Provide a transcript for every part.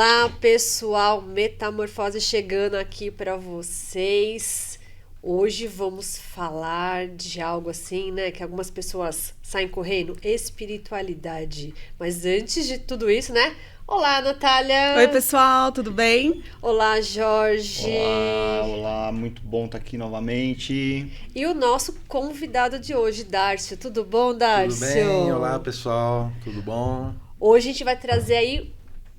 Olá, pessoal, Metamorfose chegando aqui para vocês. Hoje vamos falar de algo assim, né, que algumas pessoas saem correndo, espiritualidade. Mas antes de tudo isso, né? Olá, Natália. Oi, pessoal, tudo bem? Olá, Jorge. Olá, muito bom estar aqui novamente. E o nosso convidado de hoje, Dárcio. Tudo bom, Dárcio? Tudo bem? Olá, pessoal, tudo bom? Hoje a gente vai trazer aí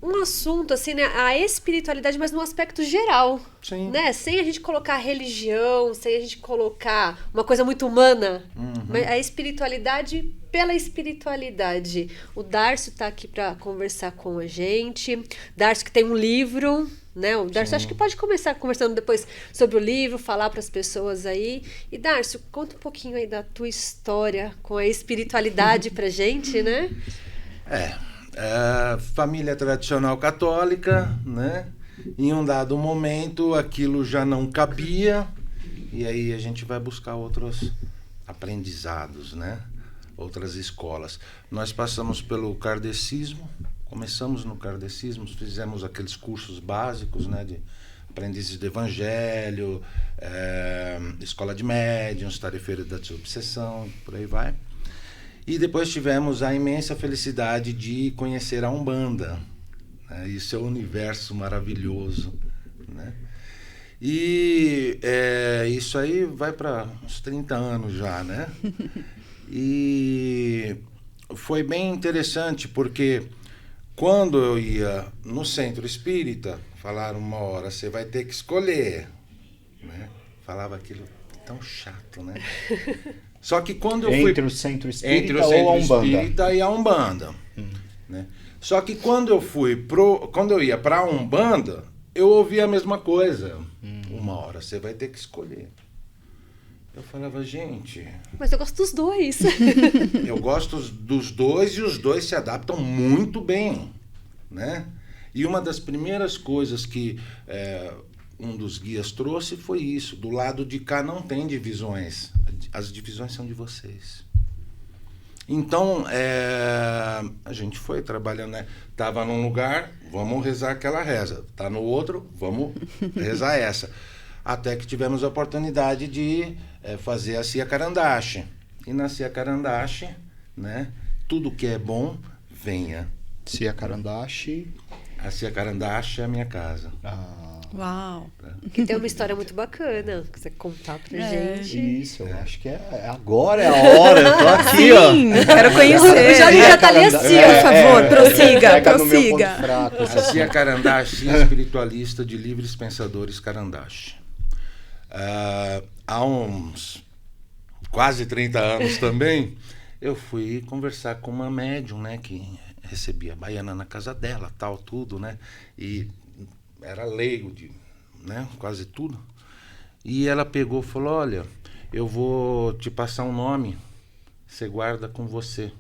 um assunto, assim, né? A espiritualidade, mas num aspecto geral. Sim. Né? Sem a gente colocar religião, sem a gente colocar uma coisa muito humana. Mas a espiritualidade pela espiritualidade. O Dárcio tá aqui para conversar com a gente. Dárcio que tem um livro, né? O Dárcio acho que pode começar conversando depois sobre o livro, falar para as pessoas aí. E Dárcio, conta um pouquinho aí da tua história com a espiritualidade pra gente, né? Família tradicional católica, né? Em um dado momento aquilo já não cabia e aí a gente vai buscar outros aprendizados, né? Outras escolas. Nós passamos pelo kardecismo, começamos no kardecismo, fizemos aqueles cursos básicos, né? De aprendizes do evangelho, escola de médiuns, tarefeira da desobsessão, por aí vai. E depois tivemos a imensa felicidade de conhecer a Umbanda, né? Isso é um universo maravilhoso, né? E isso aí vai para uns 30 anos já, né? E foi bem interessante porque quando eu ia no centro espírita, falaram uma hora, você vai ter que escolher, né? Falava aquilo tão chato, né? Só que quando eu fui Entre o centro espírita ou a Umbanda? Espírita e a Umbanda, né? Só que quando eu ia para a Umbanda, eu ouvia a mesma coisa. Uma hora você vai ter que escolher. Eu falava, gente, Mas eu gosto dos dois. eu gosto dos dois e os dois se adaptam muito bem, né? E uma das primeiras coisas que um dos guias trouxe foi isso. Do lado de cá não tem divisões. As divisões são de vocês. Então, a gente foi trabalhando, né? Tava num lugar, vamos rezar aquela reza. Tá no outro, vamos rezar essa. Até que tivemos a oportunidade de fazer a Cia Carandache. E na Cia Carandache, né? Tudo que é bom, venha. Cia Carandache. A Cia Carandache é a minha casa. Uau! Que tem uma história muito bacana que você contar pra gente. Isso, eu acho que agora é a hora. Eu tô aqui, ó. Sim, quero conhecer. O Jorge já tá ali assim, Por favor, prossiga, pega no meu ponto prossiga. fraco, A Cia Carandache, espiritualista de livres pensadores Carandache. Há uns quase 30 anos também, eu fui conversar com uma médium, né, que recebia baiana na casa dela, tal, tudo, né, e era leigo de, né, quase tudo. E ela pegou e falou, olha, eu vou te passar um nome, você guarda com você,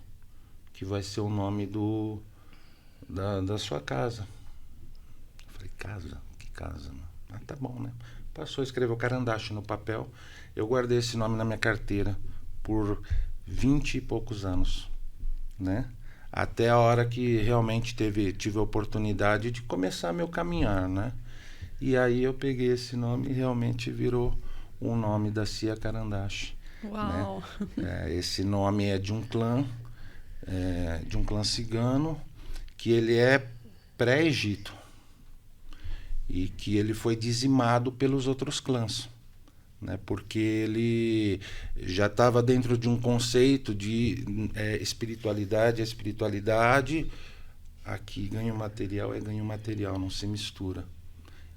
que vai ser o nome da sua casa. Eu falei, casa? Que casa? Ah, tá bom, né? Passou, escreveu Carandache no papel. Eu guardei esse nome na minha carteira por 20 e poucos anos, né? Até a hora que realmente tive a oportunidade de começar meu caminhar, né? E aí eu peguei esse nome e realmente virou o nome da Cia Carandache. Uau! Né? Esse nome é de um clã cigano, que ele é pré-Egito. E que ele foi dizimado pelos outros clãs, né? Porque ele já estava dentro de um conceito de espiritualidade. A espiritualidade, aqui ganho material é ganho material, não se mistura.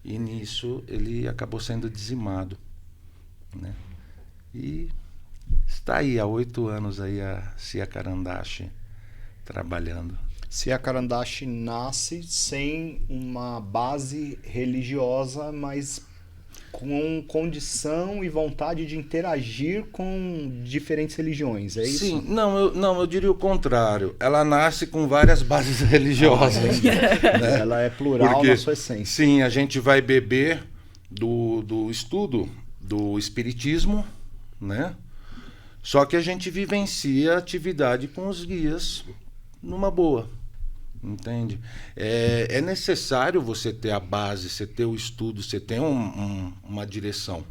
E nisso ele acabou sendo dizimado, né? E está aí há 8 anos aí a Cia Carandache trabalhando. Cia Carandache nasce sem uma base religiosa, mas com condição e vontade de interagir com diferentes religiões, é isso? Sim, eu diria o contrário. Ela nasce com várias bases religiosas. Né? Ela é plural na sua essência. Sim, a gente vai beber do estudo do espiritismo, né? Só que a gente vivencia a atividade com os guias numa boa. Entende? É necessário você ter a base, você ter o estudo, você ter uma direção,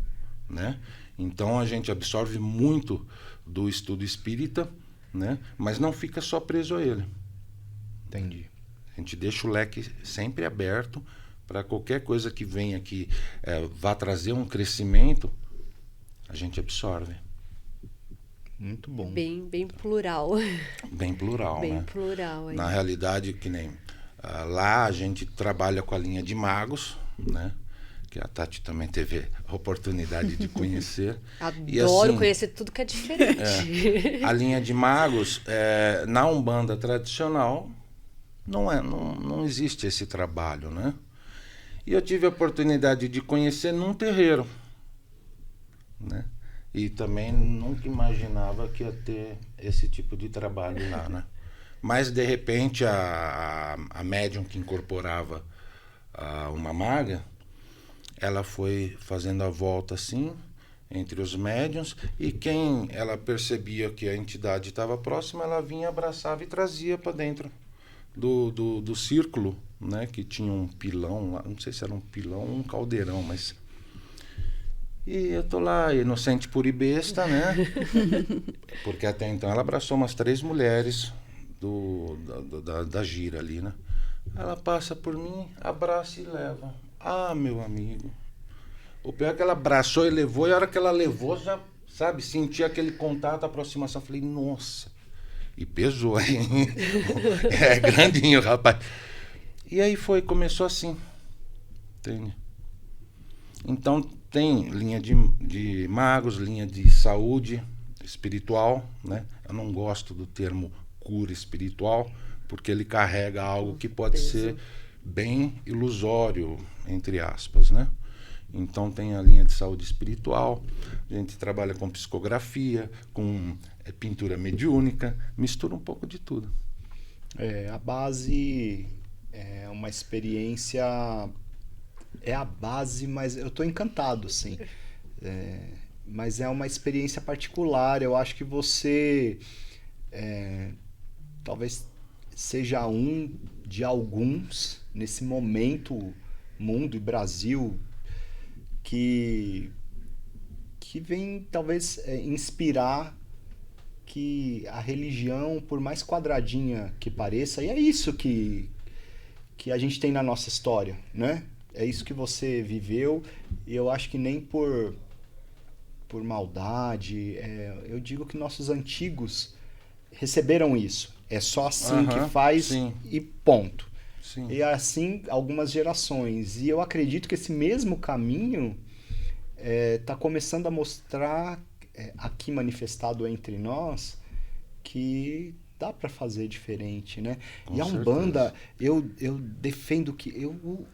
né? Então a gente absorve muito do estudo espírita, né? Mas não fica só preso a ele. Entendi. A gente deixa o leque sempre aberto para qualquer coisa que venha que vá trazer um crescimento, a gente absorve. Muito bom. Bem plural. Bem plural, Bem né? plural. Na realidade, que nem lá a gente trabalha com a linha de magos, né? Que a Tati também teve a oportunidade de conhecer. Adoro E, assim, conhecer tudo que é diferente. a linha de magos, na Umbanda tradicional, não existe esse trabalho, né? E eu tive a oportunidade de conhecer num terreiro, né? E também nunca imaginava que ia ter esse tipo de trabalho lá, né? Mas, de repente, a médium que incorporava uma maga, ela foi fazendo a volta, assim, entre os médiuns, e quem ela percebia que a entidade estava próxima, ela vinha, abraçava e trazia para dentro do círculo, né? Que tinha um pilão lá, não sei se era um pilão ou um caldeirão, mas... E eu tô lá, inocente, pura e besta, né? Porque até então ela abraçou umas 3 mulheres da gira ali, né? Ela passa por mim, abraça e leva. Ah, meu amigo. O pior é que ela abraçou e levou, e a hora que ela levou, já, sabe, senti aquele contato, aproximação. Falei, nossa. E pesou aí. É grandinho, rapaz. E aí começou assim. Entende? Então, tem linha de magos, linha de saúde espiritual, né? Eu não gosto do termo cura espiritual, porque ele carrega algo que pode ser bem ilusório, entre aspas, né? Então tem a linha de saúde espiritual, a gente trabalha com psicografia, com pintura mediúnica, mistura um pouco de tudo. A base é uma experiência... É a base, mas eu estou encantado, sim. Mas é uma experiência particular. Eu acho que você talvez seja um de alguns nesse momento, mundo e Brasil, que vem talvez inspirar que a religião, por mais quadradinha que pareça, e é isso que a gente tem na nossa história, né? É isso que você viveu, e eu acho que nem por maldade, eu digo que nossos antigos receberam isso. É só assim que faz, sim. E ponto. Sim. E assim algumas gerações. E eu acredito que esse mesmo caminho está começando a mostrar, aqui manifestado entre nós, que dá para fazer diferente, né? Com e a Umbanda, eu defendo que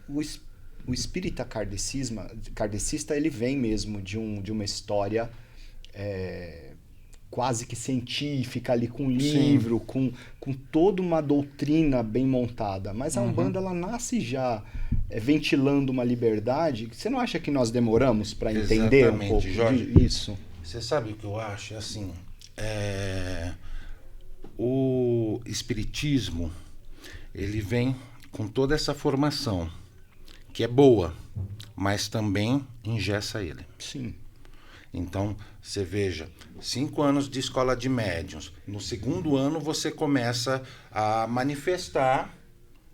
o espírita kardecista, ele vem mesmo de uma história quase que científica ali, com livro, com toda uma doutrina bem montada. Mas a Umbanda, ela nasce já ventilando uma liberdade. Você não acha que nós demoramos para entender um pouco disso? Você sabe o que eu acho? Assim, o espiritismo, ele vem com toda essa formação, que é boa, mas também engessa ele. Sim. Então, você veja, 5 anos de escola de médiuns. No 2º ano, você começa a manifestar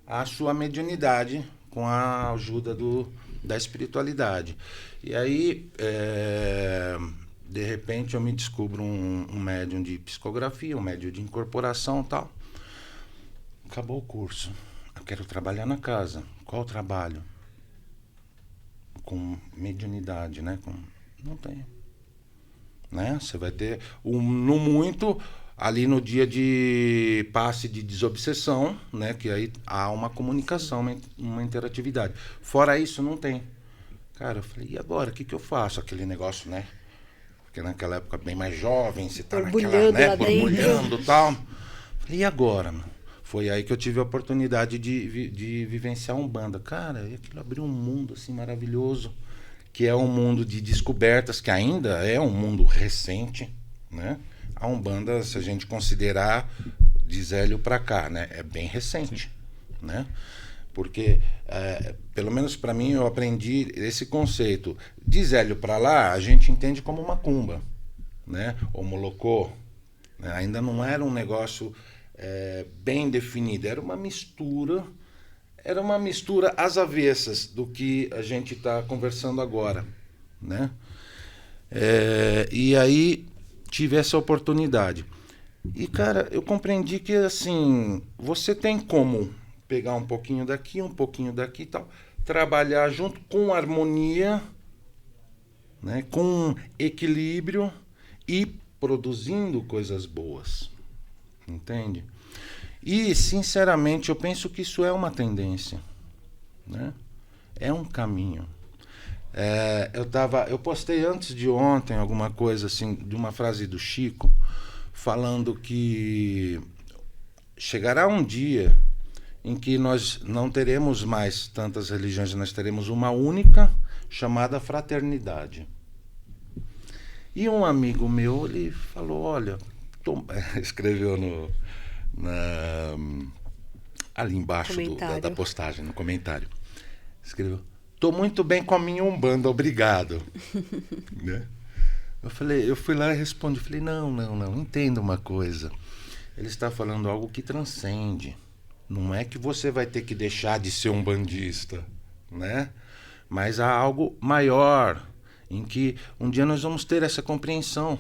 a sua mediunidade com a ajuda da espiritualidade. E aí, de repente, eu me descubro um médium de psicografia, um médium de incorporação e tal. Acabou o curso. Eu quero trabalhar na casa. Qual o trabalho? Com mediunidade, né? Não tem. Né? Você vai ter, no muito, ali no dia de passe de desobsessão, né? Que aí há uma comunicação, uma interatividade. Fora isso, não tem. Cara, eu falei, e agora? O que eu faço? Aquele negócio, né? Porque naquela época bem mais jovem, você tá naquela, né? Borbulhando e tal. Falei, e agora, mano? Foi aí que eu tive a oportunidade de vivenciar Umbanda. Cara, aquilo abriu um mundo assim maravilhoso, que é um mundo de descobertas, que ainda é um mundo recente, né? A Umbanda, se a gente considerar de Zélio para cá, né? É bem recente, né? Porque, pelo menos para mim, eu aprendi esse conceito. De Zélio para lá, a gente entende como macumba, né? Ou molocô. Né? Ainda não era um negócio bem definido. Era uma mistura às avessas do que a gente está conversando agora, né? E aí tive essa oportunidade. E, cara, eu compreendi que, assim, você tem como pegar um pouquinho daqui e tal, trabalhar junto com harmonia, né, com equilíbrio e produzindo coisas boas, entende? E, sinceramente, eu penso que isso é uma tendência, né? É um caminho. Eu postei antes de ontem alguma coisa assim, de uma frase do Chico, falando que chegará um dia em que nós não teremos mais tantas religiões, nós teremos uma única chamada fraternidade. E um amigo meu, ele falou, olha, escreveu ali embaixo da postagem, no comentário, escreveu, tô muito bem com a minha Umbanda, obrigado. Né? Eu fui lá e respondi, falei, não, entenda uma coisa, ele está falando algo que transcende. Não é que você vai ter que deixar de ser um bandista, né? Mas há algo maior, em que um dia nós vamos ter essa compreensão,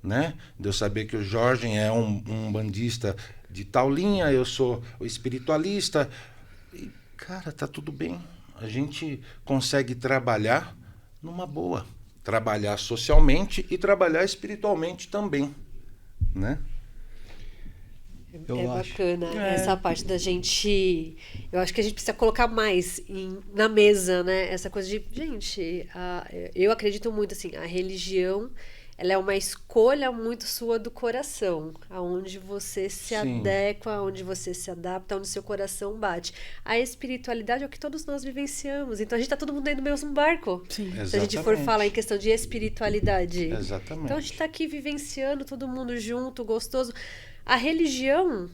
né? De eu saber que o Jorge é um bandista de tal linha, eu sou o espiritualista. E, cara, tá tudo bem. A gente consegue trabalhar numa boa. Trabalhar socialmente e trabalhar espiritualmente também, né? Bacana essa parte da gente. Eu acho que a gente precisa colocar mais na mesa, né? Essa coisa de, gente, eu acredito muito assim, a religião, ela é uma escolha muito sua do coração, aonde você se adequa, aonde você se adapta, onde seu coração bate. A espiritualidade é o que todos nós vivenciamos. Então a gente tá todo mundo aí no mesmo barco. Sim. Se a gente for falar em questão de espiritualidade. Exatamente. Então a gente tá aqui vivenciando todo mundo junto, gostoso. A religião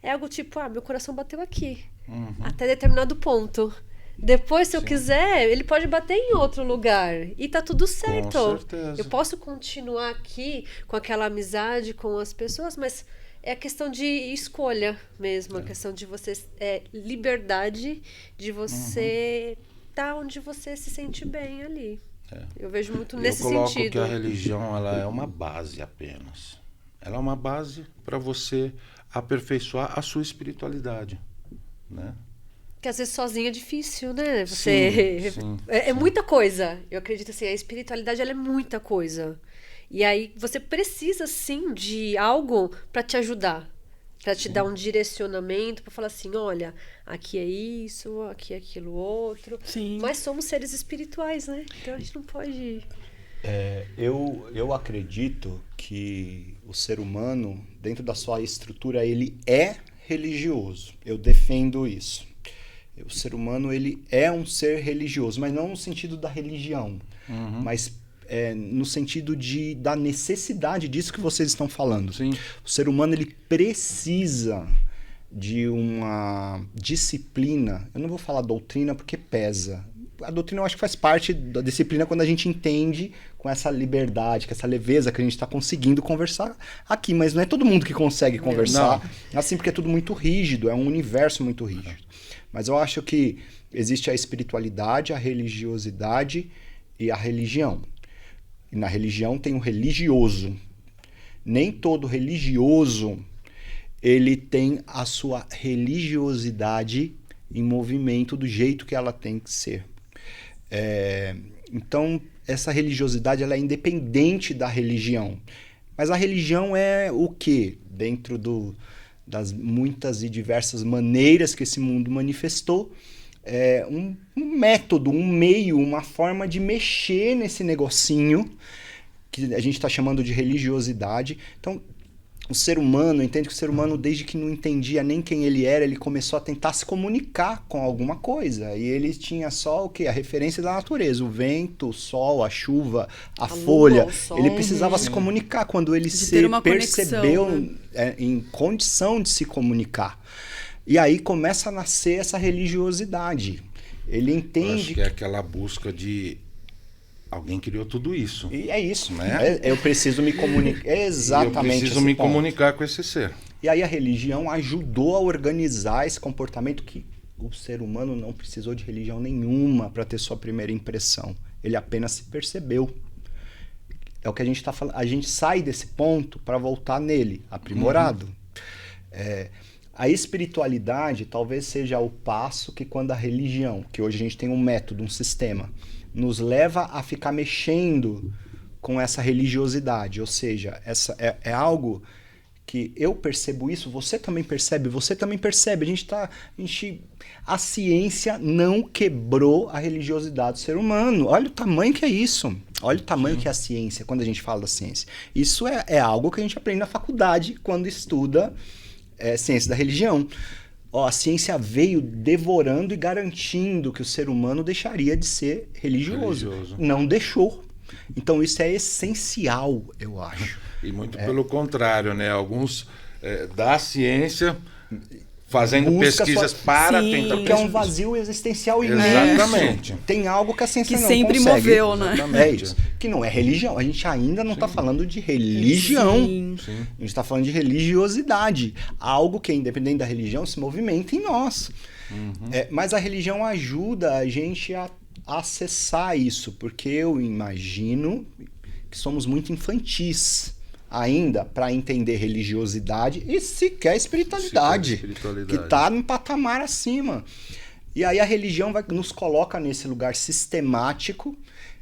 é algo tipo, meu coração bateu aqui, até determinado ponto. Depois, se eu quiser, ele pode bater em outro lugar. E tá tudo certo. Com certeza. Eu posso continuar aqui com aquela amizade com as pessoas, mas é a questão de escolha mesmo. A questão de você... liberdade de você estar onde você se sente bem ali. Eu vejo muito nesse sentido. Eu coloco que a religião ela é uma base apenas. Ela é uma base para você aperfeiçoar a sua espiritualidade, né? Que às vezes sozinho é difícil, né? Você Sim. Muita coisa. Eu acredito assim, a espiritualidade ela é muita coisa. E aí você precisa sim de algo para te ajudar, para te dar um direcionamento, para falar assim, olha, aqui é isso, aqui é aquilo outro. Sim. Mas somos seres espirituais, né? Então a gente não pode... Eu acredito que o ser humano, dentro da sua estrutura, ele é religioso. Eu defendo isso. O ser humano ele é um ser religioso, mas não no sentido da religião, mas no sentido da necessidade disso que vocês estão falando. Sim. O ser humano ele precisa de uma disciplina. Eu não vou falar doutrina porque pesa. A doutrina eu acho que faz parte da disciplina quando a gente entende com essa liberdade, com essa leveza que a gente está conseguindo conversar aqui. Mas não é todo mundo que consegue conversar assim, porque é tudo muito rígido, é um universo muito rígido. Mas eu acho que existe a espiritualidade, a religiosidade e a religião. E na religião tem o religioso. Nem todo religioso ele tem a sua religiosidade em movimento do jeito que ela tem que ser. Então, essa religiosidade ela é independente da religião. Mas a religião é o quê? Dentro das muitas e diversas maneiras que esse mundo manifestou, um método, um meio, uma forma de mexer nesse negocinho que a gente está chamando de religiosidade. Então, o ser humano, entende que o ser humano, desde que não entendia nem quem ele era, ele começou a tentar se comunicar com alguma coisa. E ele tinha só o quê? A referência da natureza, o vento, o sol, a chuva, a folha. Lua, ele precisava se comunicar quando ele se percebeu em condição de se comunicar. E aí começa a nascer essa religiosidade. Ele Eu entende acho que é aquela busca de alguém criou tudo isso. E é isso, Né? Eu preciso me comunicar. Exatamente. Eu preciso esse me ponto. comunicar com esse ser. E aí a religião ajudou a organizar esse comportamento que o ser humano não precisou de religião nenhuma para ter sua primeira impressão. Ele apenas se percebeu. É o que a gente está falando. A gente sai desse ponto para voltar nele, aprimorado. A espiritualidade talvez seja o passo que quando a religião, que hoje a gente tem um método, um sistema, nos leva a ficar mexendo com essa religiosidade. Ou seja, é algo que eu percebo isso, você também percebe. A ciência não quebrou a religiosidade do ser humano. Olha o tamanho que é isso. Olha o tamanho que é a ciência, quando a gente fala da ciência. Isso é algo que a gente aprende na faculdade, quando estuda ciência da religião. A ciência veio devorando e garantindo que o ser humano deixaria de ser religioso. Não deixou. Então isso é essencial, eu acho. E muito pelo contrário, né? Alguns da ciência fazendo Busca pesquisas para Sim. tentar... Porque é um vazio existencial imenso. Exatamente. Tem algo que a ciência Que não sempre consegue. moveu, né? É isso. Que não é religião. A gente ainda não está falando de religião. Sim. Sim. A gente está falando de religiosidade. Algo que, independente da religião, se movimenta em nós. Mas a religião ajuda a gente a acessar isso. Porque eu imagino que somos muito infantis ainda para entender religiosidade e sequer espiritualidade, que está num patamar acima. E aí a religião nos coloca nesse lugar sistemático,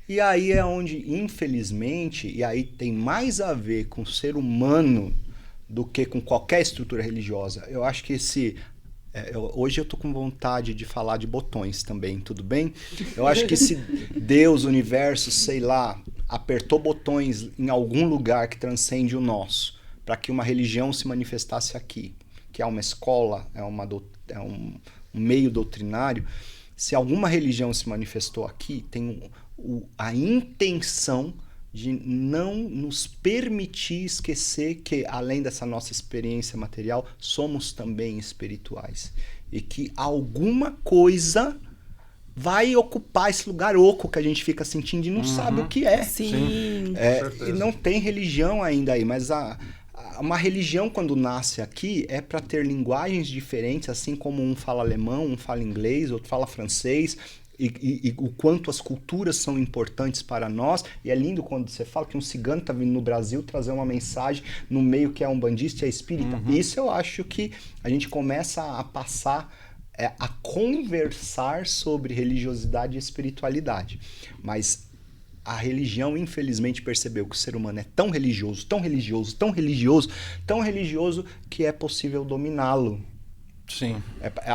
e aí é onde, infelizmente, e aí tem mais a ver com o ser humano do que com qualquer estrutura religiosa. Eu acho que hoje eu tô com vontade de falar de botões também, tudo bem? Eu acho que se Deus, o universo, sei lá, apertou botões em algum lugar que transcende o nosso, para que uma religião se manifestasse aqui, que é uma escola, é um meio doutrinário. Se alguma religião se manifestou aqui, tem a intenção de não nos permitir esquecer que, além dessa nossa experiência material, somos também espirituais. E que alguma coisa vai ocupar esse lugar oco que a gente fica sentindo e não sabe o que é. Sim. E não tem religião ainda aí, mas uma religião, quando nasce aqui, é para ter linguagens diferentes, assim como um fala alemão, um fala inglês, outro fala francês, e o quanto as culturas são importantes para nós. E é lindo quando você fala que um cigano está vindo no Brasil trazer uma mensagem no meio que é umbandista e é espírita. Isso eu acho que a gente começa a passar a conversar sobre religiosidade e espiritualidade. Mas a religião, infelizmente, percebeu que o ser humano é tão religioso, tão religioso, tão religioso, tão religioso, que é possível dominá-lo. Sim.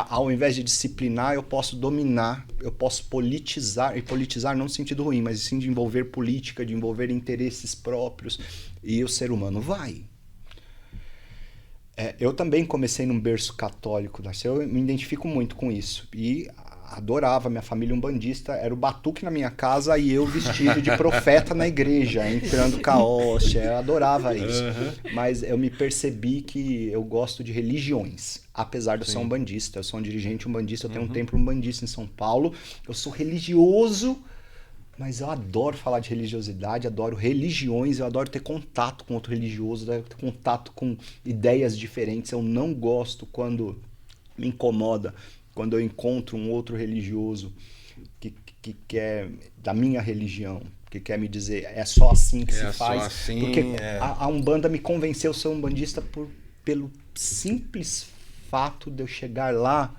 Ao invés de disciplinar, eu posso dominar, eu posso politizar, e politizar não no sentido ruim, mas sim de envolver política, de envolver interesses próprios, e o ser humano vai. Eu também comecei num berço católico, eu me identifico muito com isso, e adorava, minha família umbandista, era o batuque na minha casa e eu vestido de profeta na igreja, entrando com a hóstia, eu adorava isso. Mas eu me percebi que eu gosto de religiões, apesar de eu ser umbandista, eu sou um dirigente umbandista, eu tenho um templo umbandista em São Paulo, eu sou religioso, mas eu adoro falar de religiosidade, adoro religiões, eu adoro ter contato com outro religioso, ter contato com ideias diferentes. Eu não gosto quando me incomoda, quando eu encontro um outro religioso que quer, da minha religião, que quer me dizer, é só assim que se faz. Só assim, porque a Umbanda me convenceu a ser umbandista pelo simples fato de eu chegar lá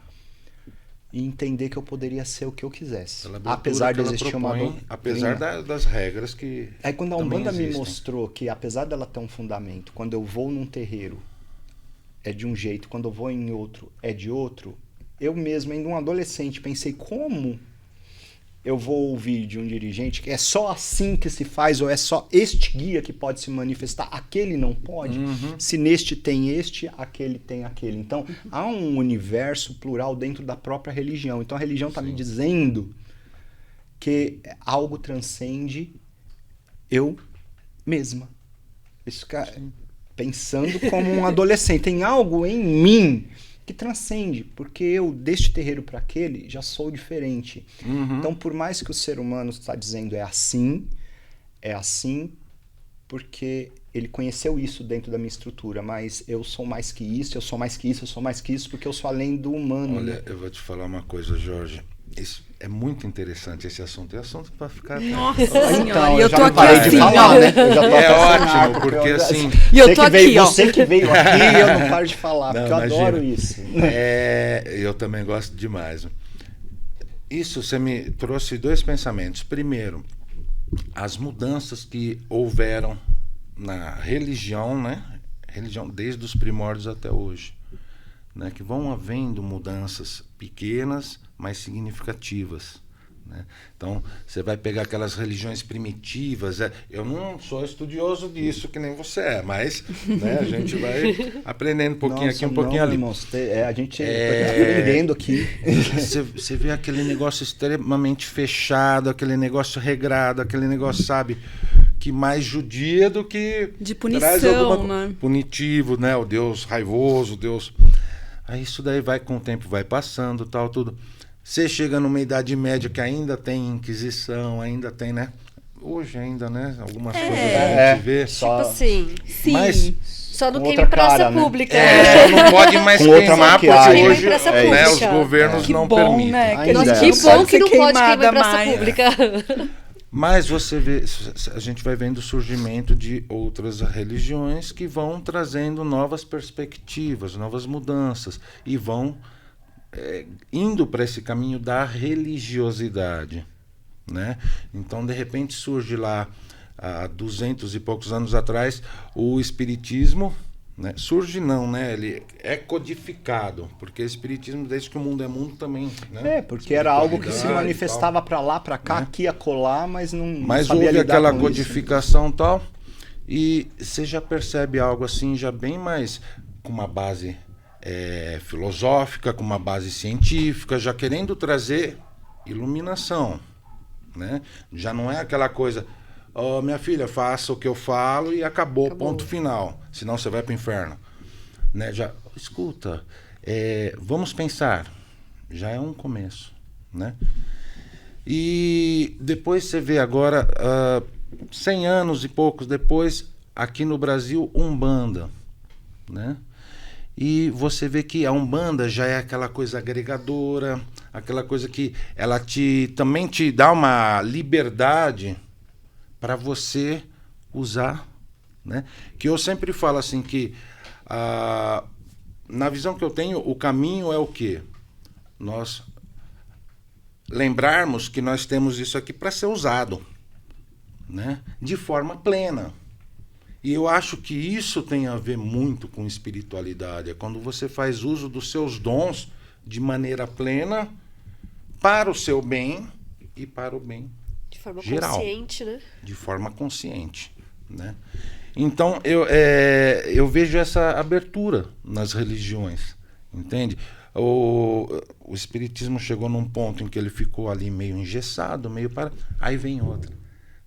e entender que eu poderia ser o que eu quisesse. Apesar de existir uma doutrina. Apesar das regras que Aí quando a também Umbanda me existem. mostrou que, apesar dela ter um fundamento, quando eu vou num terreiro é de um jeito, quando eu vou em outro é de outro, eu mesmo, ainda um adolescente, pensei, como eu vou ouvir de um dirigente que é só assim que se faz, ou é só este guia que pode se manifestar, aquele não pode? Se neste tem este, aquele tem aquele. Então, há um universo plural dentro da própria religião. Então, a religião está me dizendo que algo transcende eu mesma. Isso, pensando como um adolescente. Tem algo em mim que transcende, porque eu, deste terreiro para aquele, já sou diferente. Então, por mais que o ser humano está dizendo é assim porque ele conheceu isso dentro da minha estrutura, mas eu sou mais que isso, eu sou mais que isso, eu sou mais que isso, porque eu sou além do humano. Olha, né? eu vou te falar uma coisa, Jorge. Isso é muito interessante esse assunto. É assunto para ficar... Nossa Então, senhora, e eu eu já tô não aqui parei de assim, falar, ó. né? Eu já tô É apaixonado, ótimo, porque assim... E eu Você tô que veio, aqui, ó. Você que veio aqui, eu não paro de falar, Não, porque eu imagina. adoro isso. Eu também gosto demais. Isso, você me trouxe dois pensamentos. Primeiro, as mudanças que houveram na religião, né? Religião desde os primórdios até hoje, né? Que vão havendo mudanças pequenas, mas significativas, né? Então, você vai pegar aquelas religiões primitivas. Eu não sou estudioso disso, que nem você é, mas né, a gente vai aprendendo um pouquinho aqui, um pouquinho ali. Irmãos, a gente tá aprendendo aqui. Você vê aquele negócio extremamente fechado, aquele negócio regrado, aquele negócio, sabe, que mais judia do que De traz punição, alguma né? punitivo, né? O Deus raivoso, Deus. Aí isso daí vai com o tempo, vai passando, tal, tudo. Você chega numa Idade Média que ainda tem Inquisição, ainda tem, né? Hoje ainda, né? Algumas coisas a gente vê. Só Tipo assim, Sim. Mas só não Com queima outra praça cara, né? pública. só não pode mais Com outra queimar, porque maquiagem. hoje Praça né, os pública. governos Que não bom, permitem. né? Ainda Nossa, é. que Não bom pode que não ser pode queimar em queimada praça mais. pública. Mas você vê, a gente vai vendo o surgimento de outras religiões que vão trazendo novas perspectivas, novas mudanças e vão indo para esse caminho da religiosidade, né? Então, de repente, surge lá, há 200 e poucos anos atrás, o espiritismo, né? Surge não, né? Ele é codificado, porque o espiritismo, desde que o mundo é mundo, também, né? Porque era algo que se Espiritualidade e manifestava pra lá, pra cá, Né? aqui, acolá, mas não Mas sabia houve lidar aquela com codificação e tal, e você já percebe algo assim, já bem mais com uma base filosófica, com uma base científica, já querendo trazer iluminação, né? Já não é aquela coisa, oh, minha filha, faça o que eu falo e acabou. Ponto final, senão você vai para o inferno, né? Já, escuta, vamos pensar, já é um começo, né? E depois você vê agora, 100 anos e poucos depois, aqui no Brasil, Umbanda, né? E você vê que a Umbanda já é aquela coisa agregadora, aquela coisa que ela também te dá uma liberdade para você usar, né? Que eu sempre falo assim que, na visão que eu tenho, o caminho é o quê? Nós lembrarmos que nós temos isso aqui para ser usado, né? De forma plena. E eu acho que isso tem a ver muito com espiritualidade. É quando você faz uso dos seus dons de maneira plena para o seu bem e para o bem De forma geral. consciente, né? De forma consciente, né? Então, eu vejo essa abertura nas religiões, entende? O espiritismo chegou num ponto em que ele ficou ali meio engessado, meio para... Aí vem outra.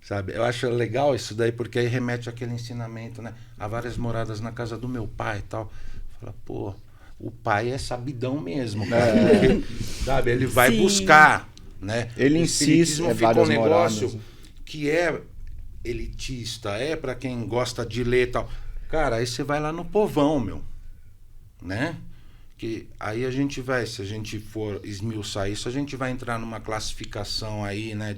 Sabe? Eu acho legal isso daí, porque aí remete àquele ensinamento, né? Há várias moradas na casa do meu pai e tal. Fala, pô, o pai é sabidão mesmo, cara. Porque, sabe? Ele vai Sim. buscar, né? Ele O insiste, espiritismo ficou várias um negócio moradas. que é elitista, é para quem gosta de ler e tal. Cara, aí você vai lá no povão, meu, né? Que aí a gente vai, se a gente for esmiuçar isso, a gente vai entrar numa classificação aí, né,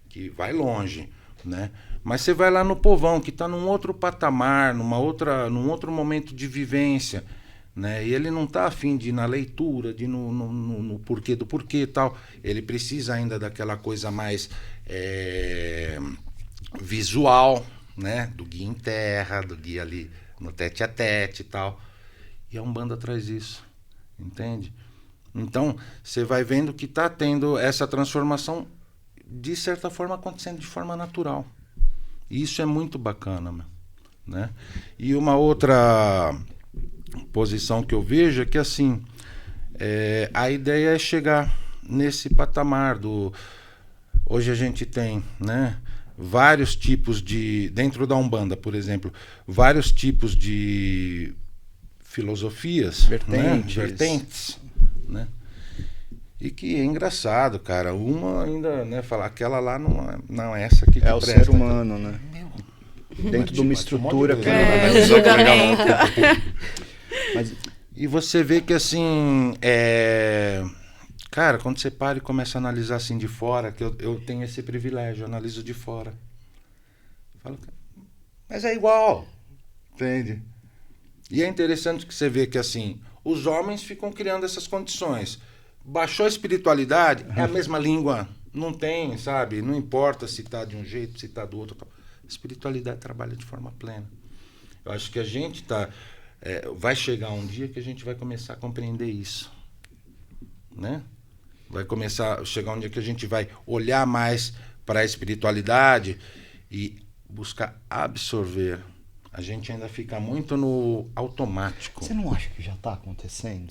que vai longe, né? Mas você vai lá no povão, que está num outro patamar, num outro momento de vivência, né? E ele não está afim de ir na leitura, de ir no porquê do porquê e tal. Ele precisa ainda daquela coisa mais visual, né? Do guia em terra, do guia ali no tete a tete e tal. E a Umbanda traz isso, entende? Então, você vai vendo que está tendo essa transformação, de certa forma, acontecendo de forma natural. E isso é muito bacana, né? E uma outra posição que eu vejo é que, assim, a ideia é chegar nesse patamar do... Hoje a gente tem, né, vários tipos de... Dentro da Umbanda, por exemplo, vários tipos de filosofias, Vertentes. né? Vertentes, né? E que é engraçado, cara. Uma ainda, né, falar aquela lá não é essa aqui que É o presta, ser humano, né? Meu, Dentro de uma estrutura que... o julgamento. Mas, E você vê que assim, cara, quando você para e começa a analisar assim de fora, que eu tenho esse privilégio, eu analiso de fora. Falo, mas é igual, entende? E é interessante que você vê que assim, os homens ficam criando essas condições. Baixou a espiritualidade, é a mesma língua, não tem, sabe? Não importa se tá de um jeito, se tá do outro. A espiritualidade trabalha de forma plena. Eu acho que a gente vai chegar um dia que a gente vai começar a compreender isso, né? Vai começar a chegar um dia que a gente vai olhar mais para a espiritualidade e buscar absorver. A gente ainda fica muito no automático. você não acha que já está acontecendo?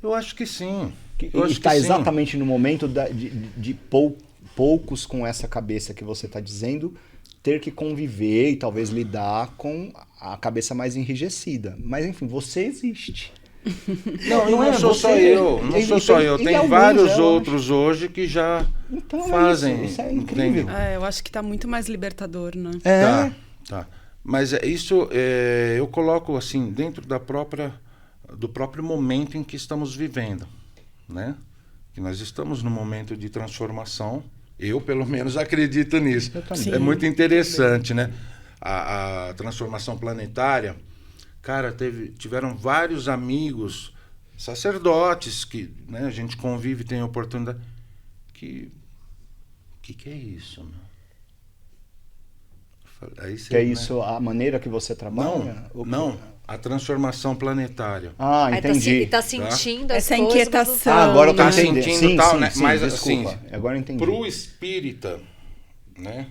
Eu acho que sim. E está exatamente no momento de poucos com essa cabeça que você está dizendo ter que conviver e talvez lidar com a cabeça mais enrijecida. Mas enfim, você existe. Não sou só eu. Não sou só eu. Tem vários outros hoje que já fazem. Isso é incrível. Eu acho que está muito mais libertador, né? Tá. Mas isso eu coloco assim dentro do próprio momento em que estamos vivendo, né? Que nós estamos num momento de transformação. Eu, pelo menos, acredito nisso. É muito interessante, né? A transformação planetária. Cara, tiveram vários amigos, sacerdotes, que, né, a gente convive, tem oportunidade. Que é isso, meu? Aí você, Que é isso, a maneira que você trabalha? Não. A transformação planetária. Ah, entendi. E tá sentindo Essa as coisas, inquietação. Agora eu tô Tá entendendo. sentindo tal, né? Mas desculpa. assim, Agora eu entendi. Pro espírita, né?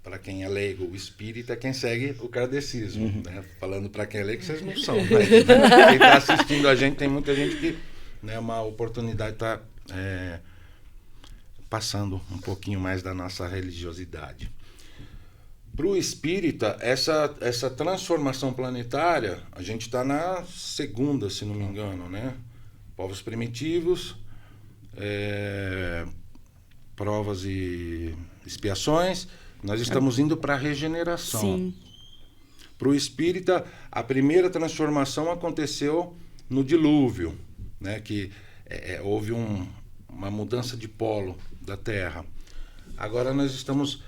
Para quem é leigo, o espírita é quem segue o kardecismo, né? Falando para quem é leigo, vocês não são, mas, né? Quem está assistindo a gente, tem muita gente que, né, uma oportunidade está passando um pouquinho mais da nossa religiosidade. Para o espírita, essa transformação planetária, a gente está na segunda, se não me engano, né? Povos primitivos, provas e expiações. Nós estamos indo para a regeneração. Sim. Para o espírita, a primeira transformação aconteceu no dilúvio, né? Que houve uma mudança de polo da Terra. Agora nós estamos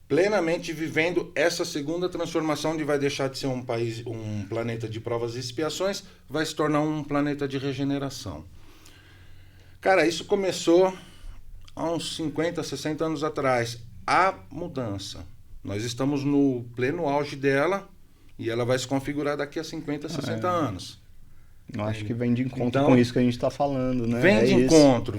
plenamente vivendo essa segunda transformação, onde vai deixar de ser um planeta de provas e expiações, vai se tornar um planeta de regeneração. Cara, isso começou há uns 50, 60 anos atrás. A mudança. Nós estamos no pleno auge dela e ela vai se configurar daqui a 50, 60 anos. Eu acho que vem de encontro Então, com isso que a gente está falando, né? Vem de encontro.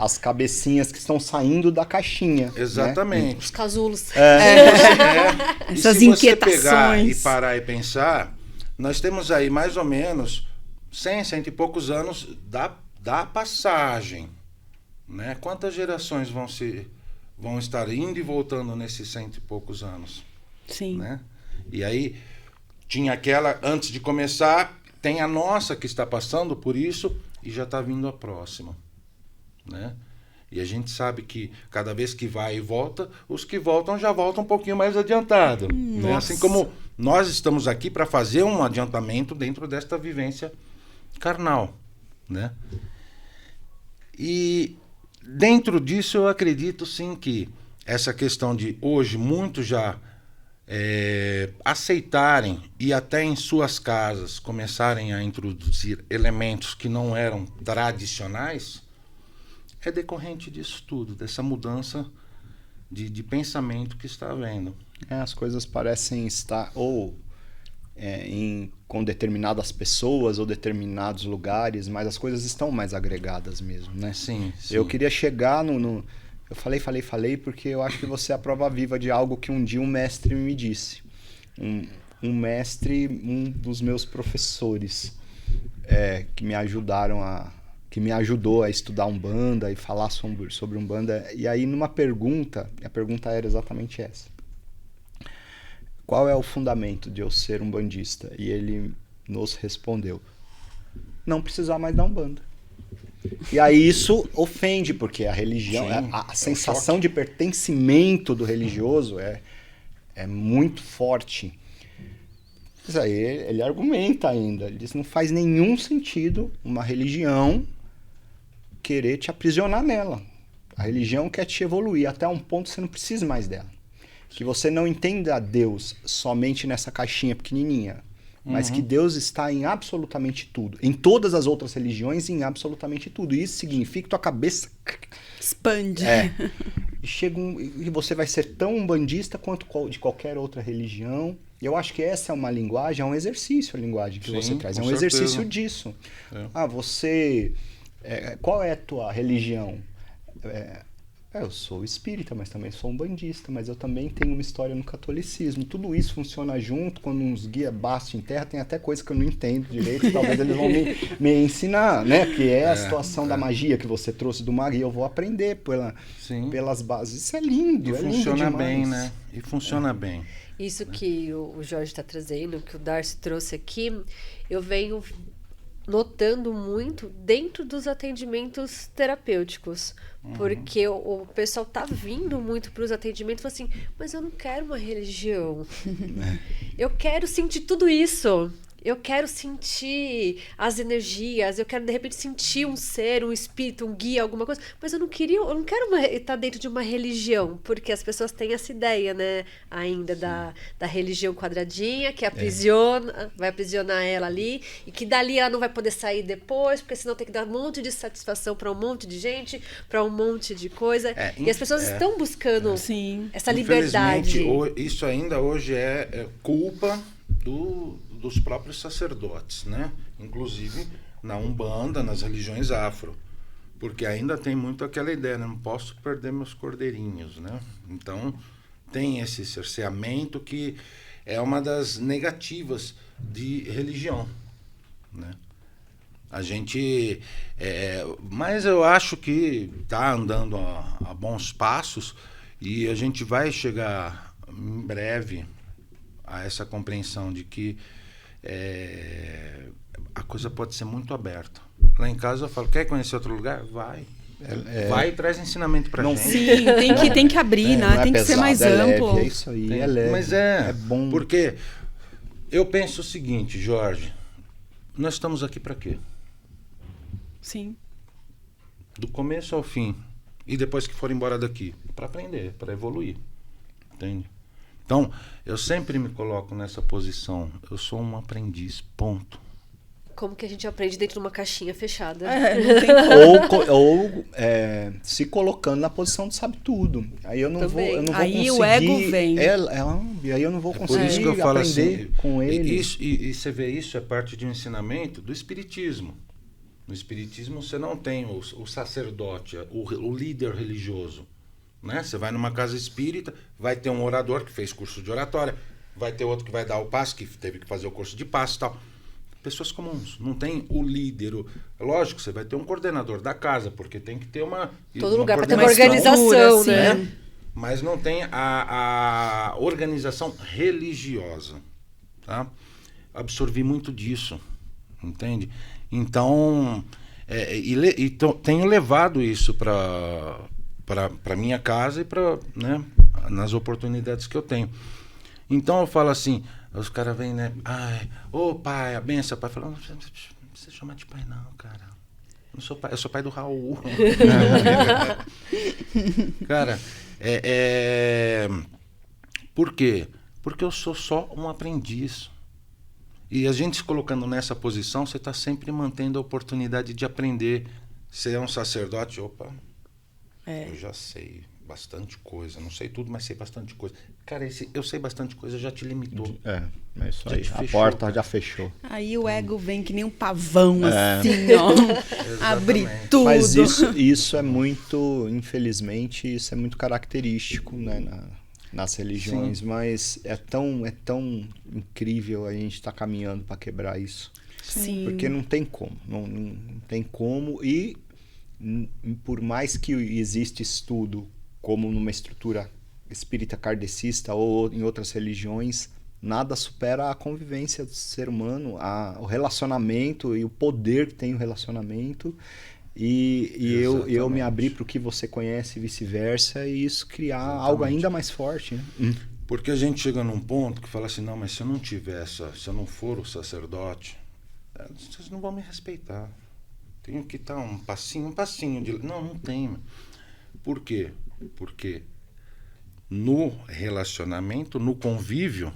As cabecinhas que estão saindo da caixinha. Exatamente. Os casulos. E Essas se você pegar inquietações. e parar e pensar, nós temos aí mais ou menos 100 e poucos anos da passagem, né? Quantas gerações vão estar indo e voltando nesses 100 e poucos anos? Sim. Né? E aí tinha aquela, antes de começar, tem a nossa que está passando por isso e já está vindo a próxima, né? E a gente sabe que cada vez que vai e volta, os que voltam já voltam um pouquinho mais adiantado, né? Assim como nós estamos aqui para fazer um adiantamento dentro desta vivência carnal, né? E dentro disso eu acredito sim que essa questão de hoje muitos já aceitarem e até em suas casas começarem a introduzir elementos que não eram tradicionais é decorrente disso tudo, dessa mudança de pensamento que está havendo. As coisas parecem estar com determinadas pessoas ou determinados lugares, mas as coisas estão mais agregadas mesmo, né? Sim. Eu queria chegar no... Eu falei, porque eu acho que você é a prova viva de algo que um dia um mestre me disse. Um mestre, um dos meus professores, que me ajudou a estudar Umbanda e falar sobre Umbanda. E aí, numa pergunta, a pergunta era exatamente essa. Qual é o fundamento de eu ser umbandista? E ele nos respondeu: não precisar mais da Umbanda. E aí isso ofende, porque a religião, Sim, a sensação de pertencimento do religioso é muito forte. Mas aí ele argumenta ainda, ele diz: não faz nenhum sentido uma religião querer te aprisionar nela. A religião quer te evoluir até um ponto que você não precisa mais dela. Que você não entenda Deus somente nessa caixinha pequenininha, mas que Deus está em absolutamente tudo. Em todas as outras religiões, em absolutamente tudo. E isso significa que tua cabeça Expande. e você vai ser tão umbandista quanto de qualquer outra religião. E eu acho que essa é uma linguagem, é um exercício a linguagem que Sim, você traz. É com um certeza. exercício disso. Qual é a tua religião? Eu sou espírita, mas também sou umbandista, mas eu também tenho uma história no catolicismo. Tudo isso funciona junto, quando uns guias bastos em terra, tem até coisa que eu não entendo direito, talvez eles vão me ensinar, né? Que é a situação da magia que você trouxe do mar, e eu vou aprender pelas bases. Isso é lindo, E é lindo funciona demais. bem, né? E funciona bem. Isso que o Jorge está trazendo, que o Darcy trouxe aqui, eu venho notando muito dentro dos atendimentos terapêuticos. Porque o pessoal tá vindo muito para os atendimentos e fala assim: mas eu não quero uma religião. Eu quero sentir tudo isso. Eu quero sentir as energias, eu quero de repente sentir um ser, um espírito, um guia, alguma coisa, mas eu não quero estar dentro de uma religião, porque as pessoas têm essa ideia, né, ainda da religião quadradinha, que aprisiona, vai aprisionar ela ali, e que dali ela não vai poder sair depois, porque senão tem que dar um monte de satisfação para um monte de gente, para um monte de coisa, e as pessoas estão buscando Sim. essa liberdade. Isso ainda hoje é culpa dos próprios sacerdotes, né? Inclusive na Umbanda, nas religiões afro, porque ainda tem muito aquela ideia, né? Não posso perder meus cordeirinhos, né? Então tem esse cerceamento que é uma das negativas de religião, né? A gente, mas eu acho que está andando a bons passos e a gente vai chegar em breve a essa compreensão de que a coisa pode ser muito aberta. Lá em casa eu falo: quer conhecer outro lugar? Vai. Vai e traz ensinamento pra gente. Sim, tem que abrir, né? Tem que ser mais amplo. É isso aí, é leve. Mas é bom. Porque eu penso o seguinte, Jorge: nós estamos aqui para quê? Sim. Do começo ao fim. E depois que for embora daqui? Para aprender, para evoluir. Entende? Então, eu sempre me coloco nessa posição. Eu sou um aprendiz, ponto. Como que a gente aprende dentro de uma caixinha fechada? Não tem como. Ou se colocando na posição de sabe tudo. Aí eu não vou Aí conseguir. o ego vem. E aí eu não vou conseguir Por isso que eu falo aprender assim, com ele. E você vê, isso é parte de um ensinamento do espiritismo. No espiritismo você não tem o sacerdote, o líder religioso, né? Você vai numa casa espírita, vai ter um orador que fez curso de oratória, vai ter outro que vai dar o passe, que teve que fazer o curso de passe e tal. Pessoas comuns, não tem o líder. Lógico, você vai ter um coordenador da casa, porque tem que ter todo lugar para ter uma organização, né? Mas não tem a organização religiosa, tá? Absorvi muito disso, entende? Então, tenho levado isso para minha casa e né, nas oportunidades que eu tenho. Então eu falo assim, os caras vêm, né? Ô pai, a benção, pai. Fala: não precisa chamar de pai não, cara. Não sou pai, eu sou pai do Raul. Cara, por quê? Porque eu sou só um aprendiz. E a gente se colocando nessa posição, você está sempre mantendo a oportunidade de aprender. Você é um sacerdote, opa, eu já sei bastante coisa. Não sei tudo, mas sei bastante coisa. Cara, eu sei bastante coisa, já te limitou. É isso Já aí. te A fechou. porta já fechou. Aí o ego vem que nem um pavão, assim, ó. Abre tudo. Mas isso é muito, infelizmente, isso é muito característico, né, nas religiões. Sim. Mas é tão incrível a gente estar caminhando para quebrar isso. Sim. Porque não tem como. Não tem como. E por mais que exista estudo, como numa estrutura espírita kardecista ou em outras religiões, nada supera a convivência do ser humano, o relacionamento e o poder que tem o relacionamento. E eu me abrir para o que você conhece e vice-versa, e isso criar algo ainda mais forte, né? Porque a gente chega num ponto que fala assim, não, mas se eu não tiver se eu não for o sacerdote, vocês não vão me respeitar. Tenho que estar um passinho de... Não tem. Por quê? Porque no relacionamento, no convívio,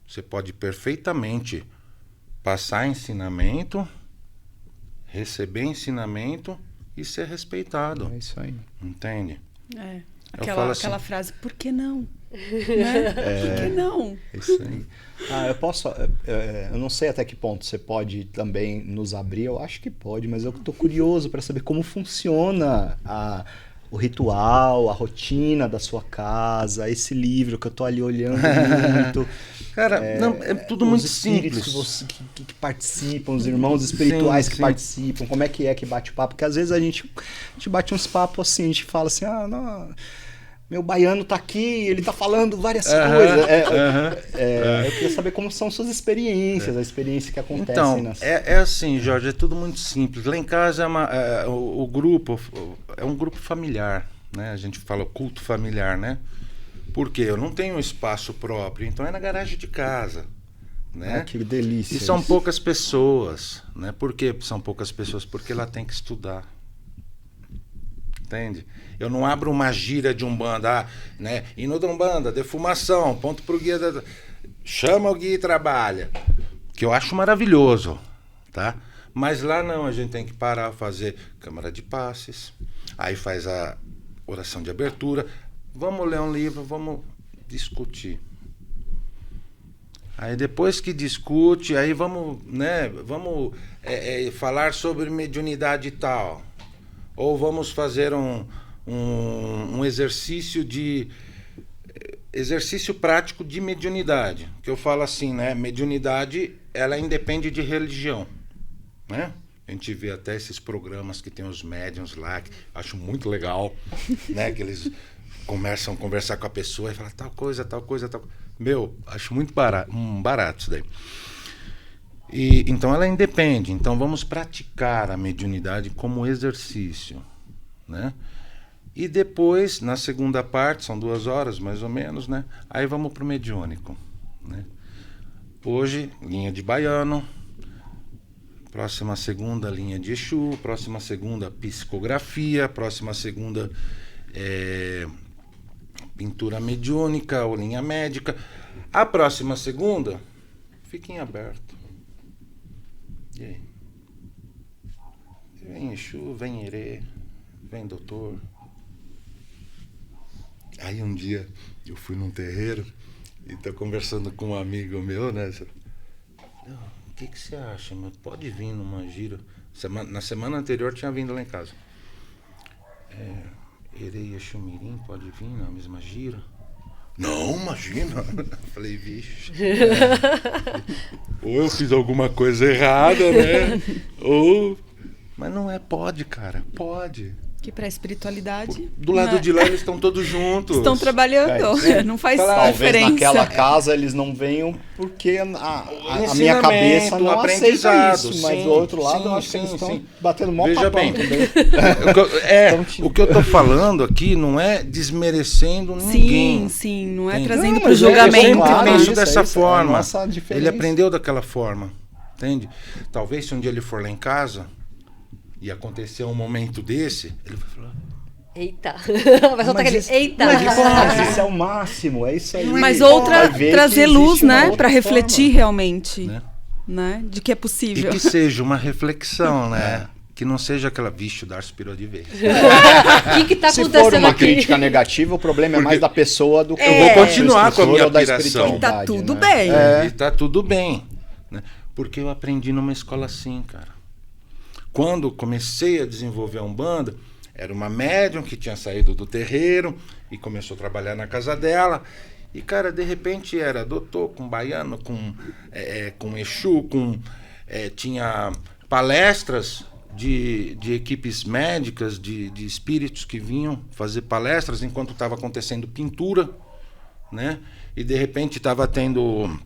você pode perfeitamente passar ensinamento, receber ensinamento e ser respeitado. É isso aí. Entende? Aquela frase, por que não? Né? Por que não? É isso aí. Eu não sei até que ponto você pode também nos abrir, eu acho que pode, mas eu estou curioso para saber como funciona o ritual, a rotina da sua casa, esse livro que eu estou ali olhando muito. Cara, é tudo muito simples. Que participam, os irmãos espirituais que participam, como é que bate papo? Porque às vezes a gente bate uns papos assim, a gente fala assim, não, meu baiano tá aqui, ele tá falando várias coisas. Eu queria saber como são suas experiências, a experiência que acontece. Então, é assim, Jorge, é tudo muito simples. Lá em casa o grupo é um grupo familiar, né? A gente fala culto familiar, né? Porque eu não tenho espaço próprio, então é na garagem de casa, né? Que delícia. E são poucas pessoas, né? Por que são poucas pessoas? Porque lá tem que estudar. Entende? Eu não abro uma gira de Umbanda, né? Hino da Umbanda, defumação, ponto pro guia chama o guia e trabalha. Que eu acho maravilhoso, tá? Mas lá não, a gente tem que parar, fazer câmara de passes, aí faz a oração de abertura, vamos ler um livro, vamos discutir. Aí depois que discute, aí vamos falar sobre mediunidade e tal. Ou vamos fazer um exercício prático de mediunidade. Que eu falo assim, né? Mediunidade, ela independe de religião, né? A gente vê até esses programas que tem os médiuns lá, que acho muito legal, né? Que eles começam a conversar com a pessoa e falam tal coisa. Meu, acho muito barato isso daí. Então ela independe. Então vamos praticar a mediunidade como exercício, né? E depois, na segunda parte, são 2 horas mais ou menos, né? Aí vamos para o mediúnico, né? Hoje, linha de baiano. Próxima segunda, linha de Exu. Próxima segunda, psicografia. Próxima segunda, pintura mediúnica ou linha médica. A próxima segunda, fica em aberto. E aí? Vem Exu, vem Herê, vem doutor. Aí um dia eu fui num terreiro e tô conversando com um amigo meu, né? O que você acha? Mas pode vir numa gira. Na semana anterior tinha vindo lá em casa. Herê e Exu Mirim pode vir na mesma gira? Não, imagina. Falei, vixe. Ou eu fiz alguma coisa errada, né? Mas não pode, cara. Pode. Que para a espiritualidade... Do lado de lá eles estão todos juntos. Estão trabalhando. Não faz Talvez diferença. naquela casa eles não venham porque a minha cabeça não aceita isso. Mas do outro lado eu acho que eles estão batendo mó Veja papão bem, também. O que eu tô falando aqui não é desmerecendo ninguém. Sim, não é Entende? trazendo Não, para o mas julgamento. claro, Ele isso, pensa dessa forma. nossa diferença. Ele aprendeu daquela forma. Entende? Talvez se um dia ele for lá em casa e acontecer um momento desse, ele vai falar... Eita. Vai soltar aquele eita. Mas isso é o máximo, é isso aí. Mas outra, Vai ver trazer que luz, existe uma né? outra Para refletir forma. Realmente. Né? De que é E possível. que seja uma reflexão, né? Que não seja aquela, vixe, o Darcio pirou de vez. O que tá Se acontecendo for uma aqui? crítica negativa, o problema é mais da pessoa do que Eu vou continuar com a minha ou da piração. espiritualidade, E tá tudo né? bem. E tá tudo bem. Né? Porque eu aprendi numa escola assim, cara. Quando comecei a desenvolver a Umbanda, era uma médium que tinha saído do terreiro e começou a trabalhar na casa dela. E, cara, de repente era doutor, com baiano, com Exu, tinha palestras de equipes médicas, de espíritos que vinham fazer palestras enquanto estava acontecendo pintura, né? E, de repente, estava tendo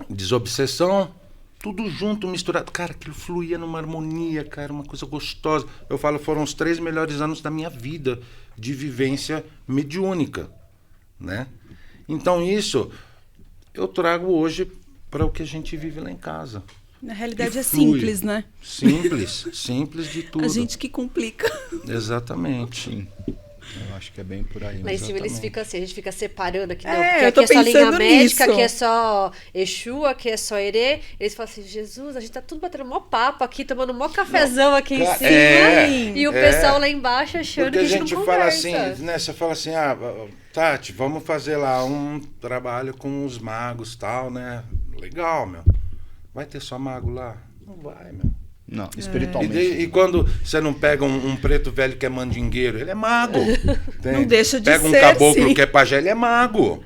desobsessão, tudo junto, misturado. Cara, aquilo fluía numa harmonia, cara, uma coisa gostosa. Eu falo, foram os 3 melhores anos da minha vida de vivência mediúnica, né? Então isso eu trago hoje para o que a gente vive lá em casa. Na realidade é flui. simples, né? Simples de tudo. A gente que complica. Exatamente. Sim. Eu acho que é bem por aí. Lá em cima eles ficam assim, a gente fica separando aqui, não, É, porque eu aqui tô é só linha pensando médica, nisso. aqui é só Exu, aqui é só Herê. Eles falam assim, Jesus, a gente tá tudo batendo mó papo aqui, tomando mó cafezão aqui em cima. E o pessoal lá embaixo achando Porque que a gente não fala conversa. assim, né? Você fala assim, Tati, vamos fazer lá um trabalho com os magos e tal, né? Legal, meu. Vai ter só mago lá? Não vai, meu. Não, espiritualmente. E quando você não pega um preto velho que é mandingueiro, ele é mago. Não deixa de pega um ser, caboclo sim. que é pajé, ele é mago.